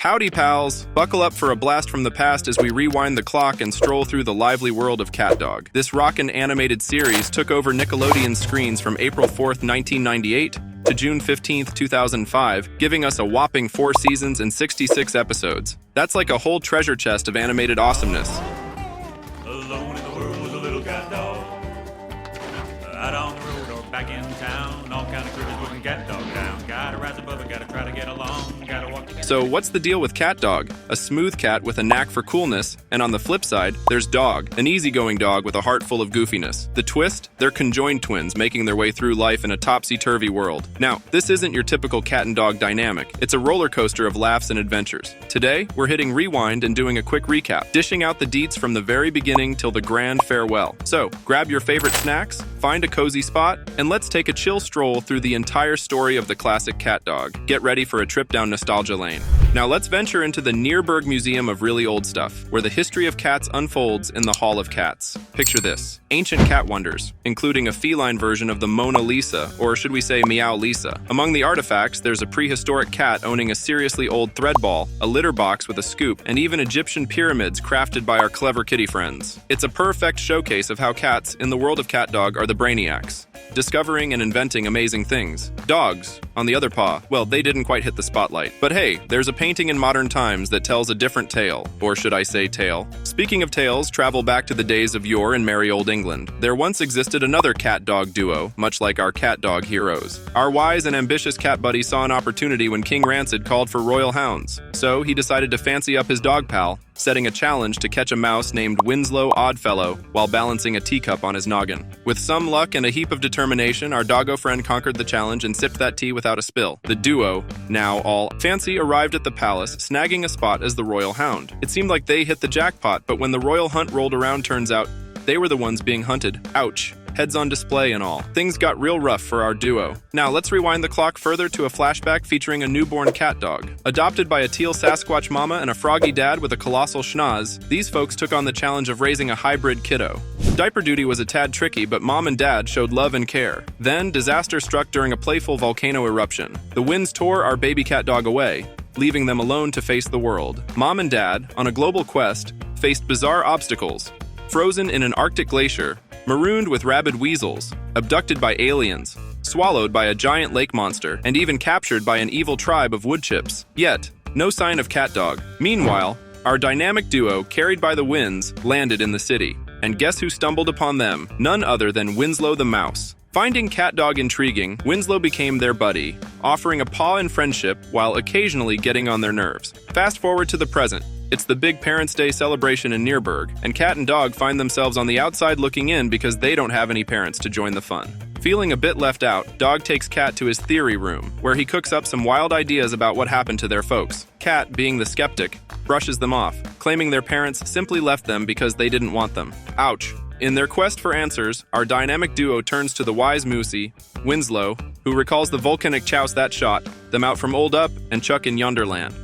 Howdy, pals! Buckle up for a blast from the past as we rewind the clock and stroll through the lively world of CatDog. This rockin' animated series took over Nickelodeon screens from April 4th, 1998 to June 15th, 2005, giving us a whopping 4 seasons and 66 episodes. That's like a whole treasure chest of animated awesomeness. Alone in the world was a little cat dog. Out on the road or back in town, all kind of critters putting cat dog down. Gotta rise above it, gotta try to get along, gotta walk. So what's the deal with CatDog? A smooth cat with a knack for coolness, and on the flip side, there's Dog, an easygoing dog with a heart full of goofiness. The twist? They're conjoined twins making their way through life in a topsy-turvy world. Now, this isn't your typical cat and dog dynamic. It's a roller coaster of laughs and adventures. Today, we're hitting rewind and doing a quick recap, dishing out the deets from the very beginning till the grand farewell. So, grab your favorite snacks, find a cozy spot, and let's take a chill stroll through the entire story of the classic CatDog. Get ready for a trip down nostalgia lane. Now let's venture into the Nearburg Museum of Really Old Stuff, where the history of cats unfolds in the Hall of Cats. Picture this: ancient cat wonders, including a feline version of the Mona Lisa, or should we say Meow Lisa. Among the artifacts, there's a prehistoric cat owning a seriously old thread ball, a litter box with a scoop, and even Egyptian pyramids crafted by our clever kitty friends. It's a perfect showcase of how cats, in the world of CatDog, are the brainiacs, discovering and inventing amazing things. Dogs, on the other paw, well, they didn't quite hit the spotlight. But hey, there's a painting in modern times that tells a different tale, or should I say tale? Speaking of tales, travel back to the days of yore in merry old England. There once existed another cat-dog duo, much like our CatDog heroes. Our wise and ambitious cat buddy saw an opportunity when King Rancid called for royal hounds. So he decided to fancy up his dog pal, setting a challenge to catch a mouse named Winslow Oddfellow while balancing a teacup on his noggin. With some luck and a heap of determination, our doggo friend conquered the challenge and sipped that tea without a spill. The duo, now all fancy, arrived at the palace, snagging a spot as the royal hound. It seemed like they hit the jackpot, but when the royal hunt rolled around, turns out they were the ones being hunted. Ouch. Heads on display and all. Things got real rough for our duo. Now let's rewind the clock further to a flashback featuring a newborn CatDog. Adopted by a teal Sasquatch mama and a froggy dad with a colossal schnoz, these folks took on the challenge of raising a hybrid kiddo. Diaper duty was a tad tricky, but mom and dad showed love and care. Then, disaster struck during a playful volcano eruption. The winds tore our baby CatDog away, leaving them alone to face the world. Mom and dad, on a global quest, faced bizarre obstacles. Frozen in an Arctic glacier, marooned with rabid weasels, abducted by aliens, swallowed by a giant lake monster, and even captured by an evil tribe of woodchips. Yet, no sign of CatDog. Meanwhile, our dynamic duo, carried by the winds, landed in the city. And guess who stumbled upon them? None other than Winslow the mouse. Finding CatDog intriguing, Winslow became their buddy, offering a paw in friendship while occasionally getting on their nerves. Fast forward to the present. It's the big Parents' Day celebration in Nearburg, and Cat and Dog find themselves on the outside looking in because they don't have any parents to join the fun. Feeling a bit left out, Dog takes Cat to his theory room, where he cooks up some wild ideas about what happened to their folks. Cat, being the skeptic, brushes them off, claiming their parents simply left them because they didn't want them. Ouch. In their quest for answers, our dynamic duo turns to the wise moosey, Winslow, who recalls the volcanic chouse that shot them out from Old Up and Chuck in Yonderland.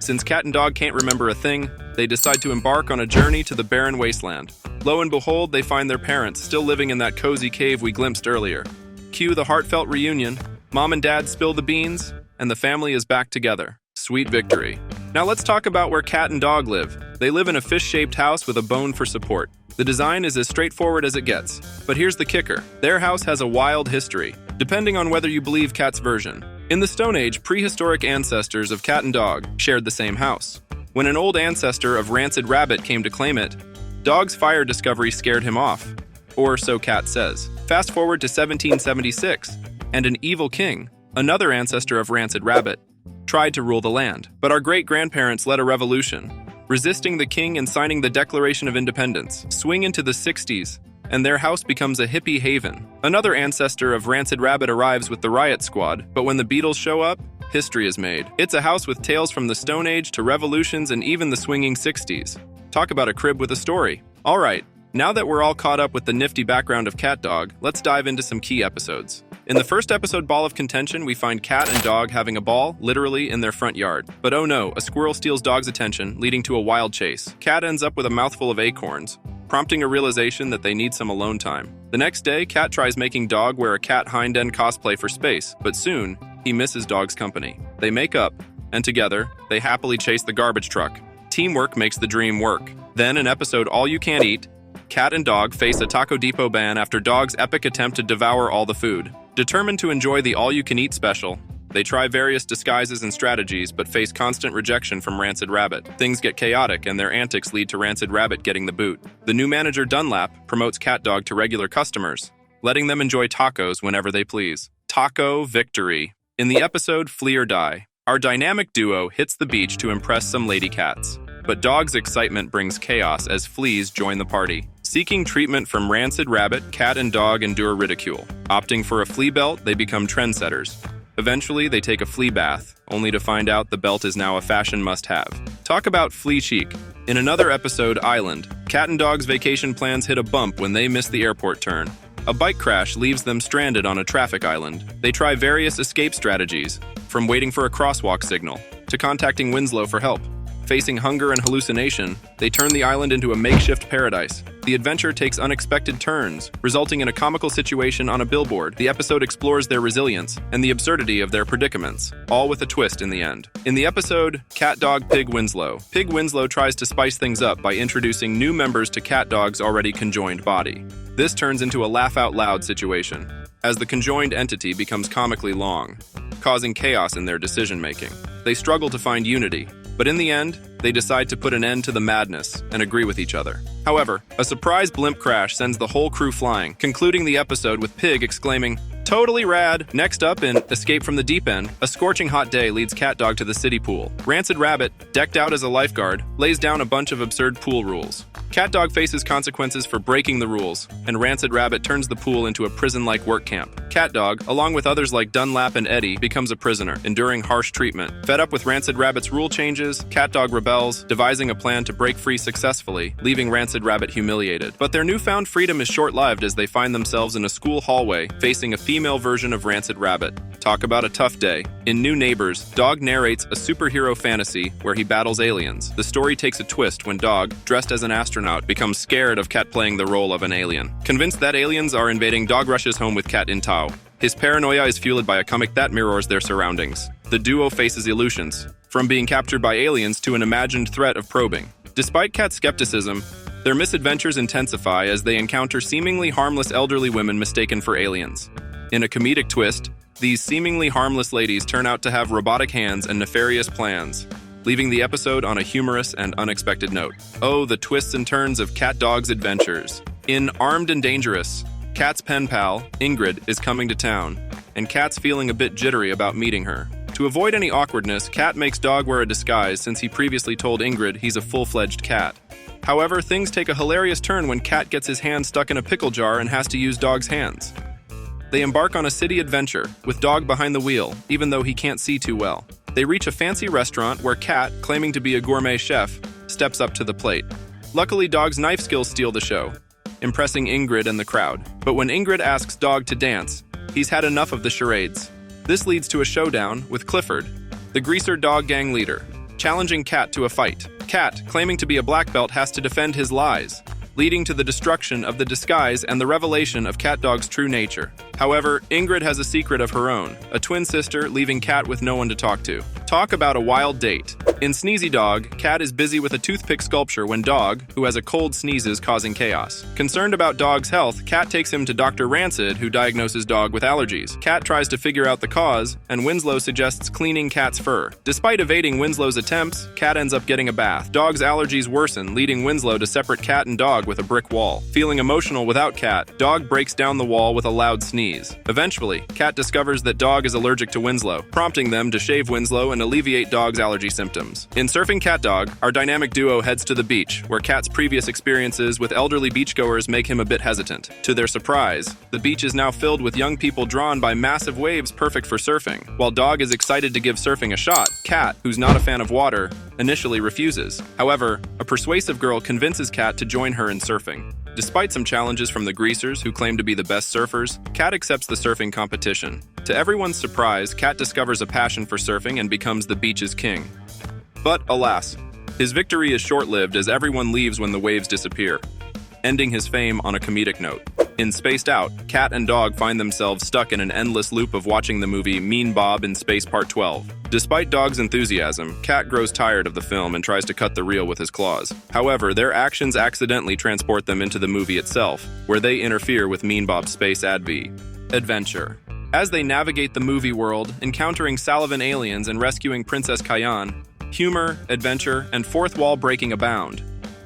Since Cat and Dog can't remember a thing, they decide to embark on a journey to the barren wasteland. Lo and behold, they find their parents still living in that cozy cave we glimpsed earlier. Cue the heartfelt reunion, mom and dad spill the beans, and the family is back together. Sweet victory. Now let's talk about where Cat and Dog live. They live in a fish-shaped house with a bone for support. The design is as straightforward as it gets. But here's the kicker. Their house has a wild history, depending on whether you believe Cat's version. In the Stone Age, prehistoric ancestors of Cat and Dog shared the same house. When an old ancestor of Rancid Rabbit came to claim it, Dog's fire discovery scared him off. Or so Cat says. Fast forward to 1776, and an evil king, another ancestor of Rancid Rabbit, tried to rule the land. But our great-grandparents led a revolution, resisting the king and signing the Declaration of Independence. Swing into the 60s, and their house becomes a hippie haven. Another ancestor of Rancid Rabbit arrives with the riot squad, but when the Beatles show up, history is made. It's a house with tales from the Stone Age to revolutions and even the swinging 60s. Talk about a crib with a story. Alright, now that we're all caught up with the nifty background of CatDog, let's dive into some key episodes. In the first episode, Ball of Contention, we find Cat and Dog having a ball, literally, in their front yard. But oh no, a squirrel steals Dog's attention, leading to a wild chase. Cat ends up with a mouthful of acorns, prompting a realization that they need some alone time. The next day, Cat tries making Dog wear a cat hind end cosplay for space, but soon, he misses Dog's company. They make up, and together, they happily chase the garbage truck. Teamwork makes the dream work. Then, in episode All You Can't Eat, Cat and Dog face a Taco Depot ban after Dog's epic attempt to devour all the food. Determined to enjoy the All You Can Eat special, they try various disguises and strategies but face constant rejection from Rancid Rabbit. Things get chaotic and their antics lead to Rancid Rabbit getting the boot. The new manager Dunlap promotes CatDog to regular customers, letting them enjoy tacos whenever they please. Taco victory. In the episode Flee or Die, our dynamic duo hits the beach to impress some lady cats. But Dog's excitement brings chaos as fleas join the party. Seeking treatment from Rancid Rabbit, Cat and Dog endure ridicule. Opting for a flea belt, they become trendsetters. Eventually, they take a flea bath, only to find out the belt is now a fashion must-have. Talk about flea chic. In another episode, Island, Cat and Dog's vacation plans hit a bump when they miss the airport turn. A bike crash leaves them stranded on a traffic island. They try various escape strategies, from waiting for a crosswalk signal to contacting Winslow for help. Facing hunger and hallucination, they turn the island into a makeshift paradise. The adventure takes unexpected turns, resulting in a comical situation on a billboard. The episode explores their resilience and the absurdity of their predicaments, all with a twist in the end. In the episode Cat Dog Pig Winslow, Pig Winslow tries to spice things up by introducing new members to Cat Dog's already conjoined body. This turns into a laugh-out-loud situation, as the conjoined entity becomes comically long, causing chaos in their decision-making. They struggle to find unity, but in the end, they decide to put an end to the madness and agree with each other. However, a surprise blimp crash sends the whole crew flying, concluding the episode with Pig exclaiming, "Totally rad!" Next up in Escape from the Deep End, a scorching hot day leads CatDog to the city pool. Rancid Rabbit, decked out as a lifeguard, lays down a bunch of absurd pool rules. CatDog faces consequences for breaking the rules, and Rancid Rabbit turns the pool into a prison-like work camp. CatDog, along with others like Dunlap and Eddie, becomes a prisoner, enduring harsh treatment. Fed up with Rancid Rabbit's rule changes, CatDog rebels, devising a plan to break free successfully, leaving Rancid Rabbit humiliated. But their newfound freedom is short-lived as they find themselves in a school hallway, facing a female version of Rancid Rabbit. Talk about a tough day. In New Neighbors, Dog narrates a superhero fantasy where he battles aliens. The story takes a twist when Dog, dressed as an astronaut, becomes scared of Cat playing the role of an alien. Convinced that aliens are invading, Dog rushes home with Cat in tow. His paranoia is fueled by a comic that mirrors their surroundings. The duo faces illusions, from being captured by aliens to an imagined threat of probing. Despite Cat's skepticism, their misadventures intensify as they encounter seemingly harmless elderly women mistaken for aliens. In a comedic twist, these seemingly harmless ladies turn out to have robotic hands and nefarious plans, leaving the episode on a humorous and unexpected note. Oh, the twists and turns of CatDog's adventures. In Armed and Dangerous, Cat's pen pal, Ingrid, is coming to town, and Cat's feeling a bit jittery about meeting her. To avoid any awkwardness, Cat makes Dog wear a disguise since he previously told Ingrid he's a full-fledged cat. However, things take a hilarious turn when Cat gets his hand stuck in a pickle jar and has to use Dog's hands. They embark on a city adventure, with Dog behind the wheel, even though he can't see too well. They reach a fancy restaurant where Cat, claiming to be a gourmet chef, steps up to the plate. Luckily, Dog's knife skills steal the show, impressing Ingrid and the crowd. But when Ingrid asks Dog to dance, he's had enough of the charades. This leads to a showdown with Clifford, the greaser dog gang leader, challenging Cat to a fight. Cat, claiming to be a black belt, has to defend his lies, leading to the destruction of the disguise and the revelation of CatDog's true nature. However, Ingrid has a secret of her own, a twin sister, leaving Cat with no one to talk to. Talk about a wild date. In Sneezy Dog, Cat is busy with a toothpick sculpture when Dog, who has a cold, sneezes, causing chaos. Concerned about Dog's health, Cat takes him to Dr. Rancid, who diagnoses Dog with allergies. Cat tries to figure out the cause, and Winslow suggests cleaning Cat's fur. Despite evading Winslow's attempts, Cat ends up getting a bath. Dog's allergies worsen, leading Winslow to separate Cat and Dog with a brick wall. Feeling emotional without Cat, Dog breaks down the wall with a loud sneeze. Eventually, Cat discovers that Dog is allergic to Winslow, prompting them to shave Winslow and alleviate Dog's allergy symptoms. In Surfing CatDog, our dynamic duo heads to the beach, where Cat's previous experiences with elderly beachgoers make him a bit hesitant. To their surprise, the beach is now filled with young people drawn by massive waves perfect for surfing. While Dog is excited to give surfing a shot, Cat, who's not a fan of water, initially refuses. However, a persuasive girl convinces Cat to join her in surfing. Despite some challenges from the greasers, who claim to be the best surfers, Cat accepts the surfing competition. To everyone's surprise, Cat discovers a passion for surfing and becomes the beach's king. But alas, his victory is short-lived as everyone leaves when the waves disappear, ending his fame on a comedic note. In Spaced Out, Cat and Dog find themselves stuck in an endless loop of watching the movie Mean Bob in Space Part 12. Despite Dog's enthusiasm, Cat grows tired of the film and tries to cut the reel with his claws. However, their actions accidentally transport them into the movie itself, where they interfere with Mean Bob's space adventure. As they navigate the movie world, encountering Salavan aliens and rescuing Princess Kayan, humor, adventure, and fourth wall breaking abound.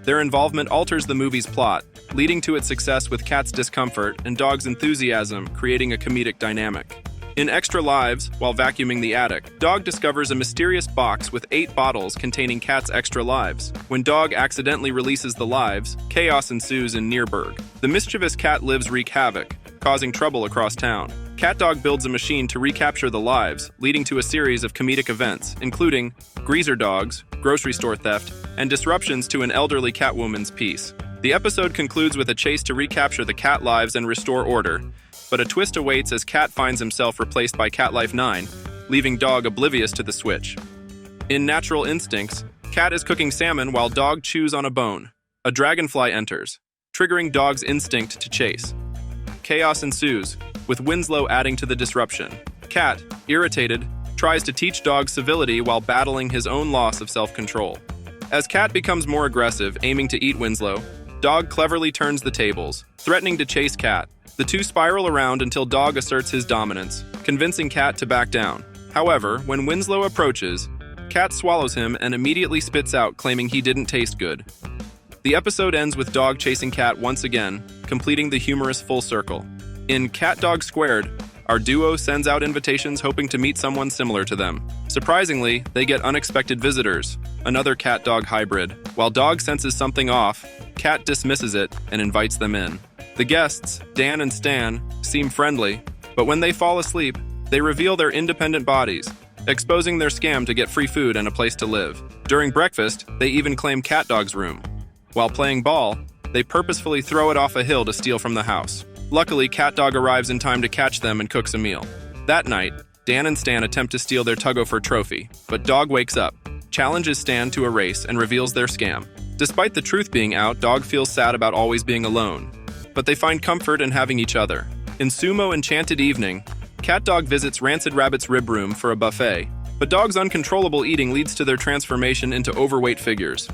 Their involvement alters the movie's plot, leading to its success with Cat's discomfort and Dog's enthusiasm, creating a comedic dynamic. In Extra Lives, while vacuuming the attic, Dog discovers a mysterious box with 8 bottles containing Cat's extra lives. When Dog accidentally releases the lives, chaos ensues in Nearburg. The mischievous Cat lives wreak havoc, causing trouble across town. CatDog builds a machine to recapture the lives, leading to a series of comedic events, including greaser dogs, grocery store theft, and disruptions to an elderly Catwoman's peace. The episode concludes with a chase to recapture the cat lives and restore order, but a twist awaits as Cat finds himself replaced by Catlife 9, leaving Dog oblivious to the switch. In Natural Instincts, Cat is cooking salmon while Dog chews on a bone. A dragonfly enters, triggering Dog's instinct to chase. Chaos ensues, with Winslow adding to the disruption. Cat, irritated, tries to teach Dog civility while battling his own loss of self-control. As Cat becomes more aggressive, aiming to eat Winslow, Dog cleverly turns the tables, threatening to chase Cat. The two spiral around until Dog asserts his dominance, convincing Cat to back down. However, when Winslow approaches, Cat swallows him and immediately spits out, claiming he didn't taste good. The episode ends with Dog chasing Cat once again, completing the humorous full circle. In CatDog Squared, our duo sends out invitations hoping to meet someone similar to them. Surprisingly, they get unexpected visitors, another cat-dog hybrid. While Dog senses something off, Cat dismisses it and invites them in. The guests, Dan and Stan, seem friendly, but when they fall asleep, they reveal their independent bodies, exposing their scam to get free food and a place to live. During breakfast, they even claim CatDog's room. While playing ball, they purposefully throw it off a hill to steal from the house. Luckily, CatDog arrives in time to catch them and cooks a meal. That night, Dan and Stan attempt to steal their tug-o-fur trophy, but Dog wakes up, challenges Stan to a race, and reveals their scam. Despite the truth being out, Dog feels sad about always being alone, but they find comfort in having each other. In Sumo Enchanted Evening, CatDog visits Rancid Rabbit's rib room for a buffet, but Dog's uncontrollable eating leads to their transformation into overweight figures.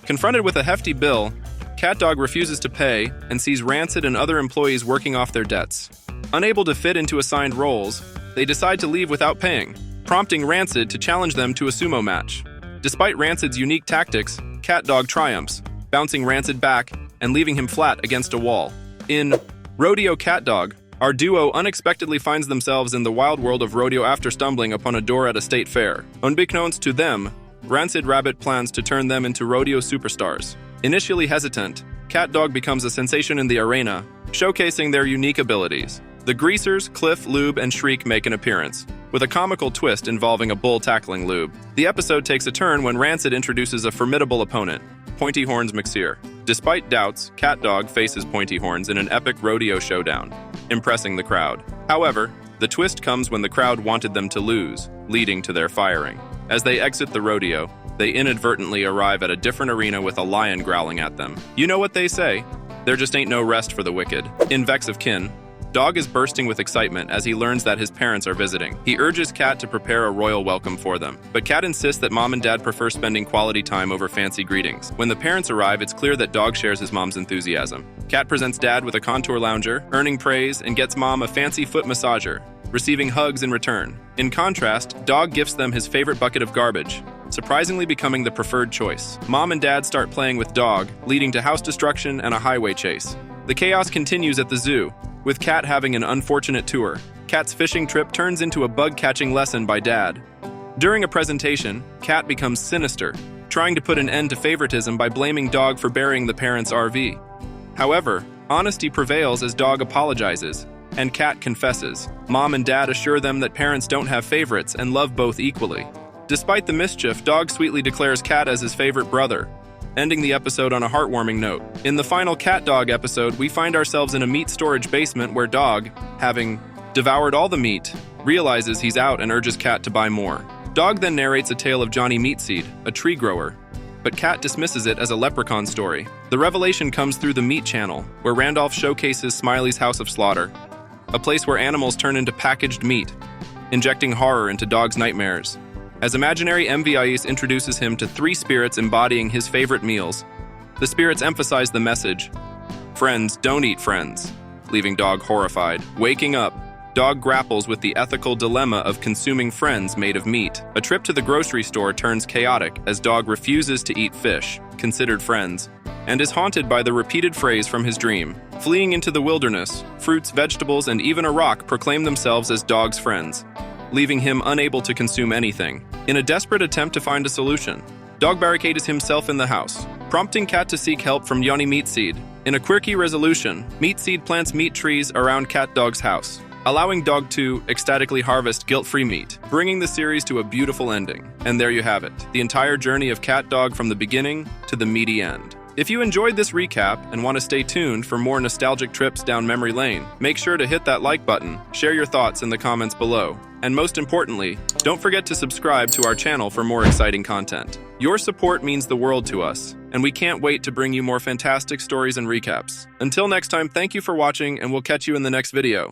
Confronted with a hefty bill, CatDog refuses to pay and sees Rancid and other employees working off their debts. Unable to fit into assigned roles, they decide to leave without paying, prompting Rancid to challenge them to a sumo match. Despite Rancid's unique tactics, CatDog triumphs, bouncing Rancid back and leaving him flat against a wall. In Rodeo CatDog, our duo unexpectedly finds themselves in the wild world of rodeo after stumbling upon a door at a state fair. Unbeknownst to them, Rancid Rabbit plans to turn them into rodeo superstars. Initially hesitant, CatDog becomes a sensation in the arena, showcasing their unique abilities. The Greasers, Cliff, Lube, and Shriek make an appearance, with a comical twist involving a bull tackling Lube. The episode takes a turn when Rancid introduces a formidable opponent, Pointy Horns McSear. Despite doubts, CatDog faces Pointy Horns in an epic rodeo showdown, impressing the crowd. However, the twist comes when the crowd wanted them to lose, leading to their firing. As they exit the rodeo, they inadvertently arrive at a different arena with a lion growling at them. You know what they say, there just ain't no rest for the wicked. In Vex of Kin, Dog is bursting with excitement as he learns that his parents are visiting. He urges Cat to prepare a royal welcome for them, but Cat insists that Mom and Dad prefer spending quality time over fancy greetings. When the parents arrive, it's clear that Dog shares his mom's enthusiasm. Cat presents Dad with a contour lounger, earning praise, and gets Mom a fancy foot massager, receiving hugs in return. In contrast, Dog gifts them his favorite bucket of garbage, surprisingly becoming the preferred choice. Mom and Dad start playing with Dog, leading to house destruction and a highway chase. The chaos continues at the zoo, with Cat having an unfortunate tour. Cat's fishing trip turns into a bug-catching lesson by Dad. During a presentation, Cat becomes sinister, trying to put an end to favoritism by blaming Dog for burying the parents' RV. However, honesty prevails as Dog apologizes, and Cat confesses. Mom and Dad assure them that parents don't have favorites and love both equally. Despite the mischief, Dog sweetly declares Cat as his favorite brother, ending the episode on a heartwarming note. In the final CatDog episode, we find ourselves in a meat storage basement where Dog, having devoured all the meat, realizes he's out and urges Cat to buy more. Dog then narrates a tale of Johnny Meatseed, a tree grower, but Cat dismisses it as a leprechaun story. The revelation comes through the Meat Channel, where Randolph showcases Smiley's House of Slaughter, a place where animals turn into packaged meat, injecting horror into Dog's nightmares. as imaginary MVIs introduces him to 3 spirits embodying his favorite meals. The spirits emphasize the message, "Friends don't eat friends," leaving Dog horrified. Waking up, Dog grapples with the ethical dilemma of consuming friends made of meat. A trip to the grocery store turns chaotic as Dog refuses to eat fish, considered friends, and is haunted by the repeated phrase from his dream. Fleeing into the wilderness, fruits, vegetables, and even a rock proclaim themselves as Dog's friends, leaving him unable to consume anything. In a desperate attempt to find a solution, Dog barricades himself in the house, prompting Cat to seek help from Yoni Meatseed. In a quirky resolution, Meatseed plants meat trees around CatDog's house, allowing Dog to ecstatically harvest guilt-free meat, bringing the series to a beautiful ending. And there you have it, the entire journey of CatDog from the beginning to the meaty end. If you enjoyed this recap and want to stay tuned for more nostalgic trips down memory lane, make sure to hit that like button, share your thoughts in the comments below, and most importantly, don't forget to subscribe to our channel for more exciting content. Your support means the world to us, and we can't wait to bring you more fantastic stories and recaps. Until next time, thank you for watching, and we'll catch you in the next video.